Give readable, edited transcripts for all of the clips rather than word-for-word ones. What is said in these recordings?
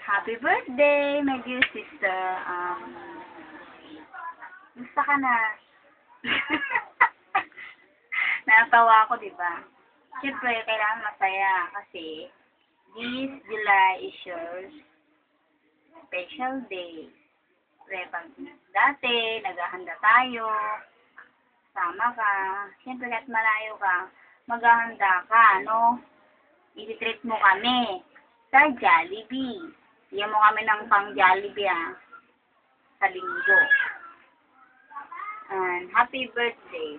Happy birthday, my dear sister. Gusto ka na? Natawa ako, di ba? Siyempre, kailangan masaya kasi this July is yours special day. Siyempre, pag dati, naghahanda tayo, sama ka. Siyempre, kahit malayo ka, maghahanda ka, no? I-treat mo kami sa Jollibee. Bigyan mo kami ng pang Jollibee, sa linggo. And happy birthday.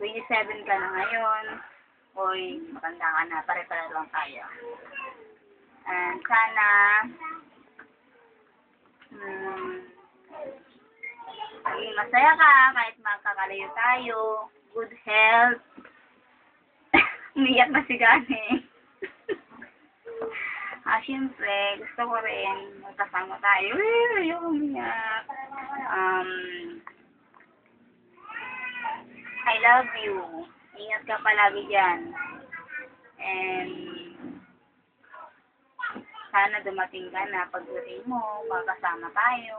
27 ka na ngayon. Uy, matanda ka na. Pare-pare lang tayo. And sana maging masaya ka kahit magkakalayo tayo. Good health. Umiyak na si Gani. Siyempre, gusto ko rin magkasama tayo. Ayoko umiyak. I love you. Ingat ka palagi dyan. And sana dumating ka na pagdating mo, magkasama tayo.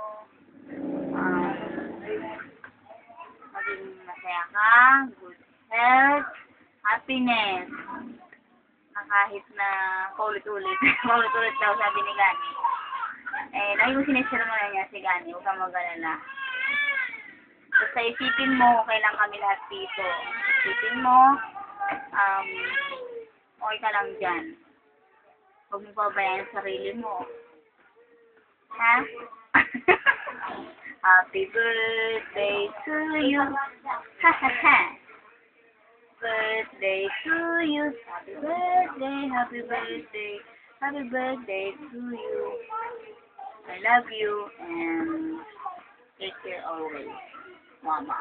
Maging masaya ka, good health, happiness. Na kahit na paulit-ulit. Paulit-ulit daw sabi ni Gani. Lagi mo sinishare mo na niya si Gani. Huwag kang mag-alala. Basta isipin mo, kailan kami lahat dito. Isipin mo, okay ka lang dyan. Huwag mo pabayaan sa sarili mo. Ha? Happy birthday to you. Ha ha ha. Birthday to you. Happy birthday, happy birthday, happy birthday to you. I love you and take care always. Mama.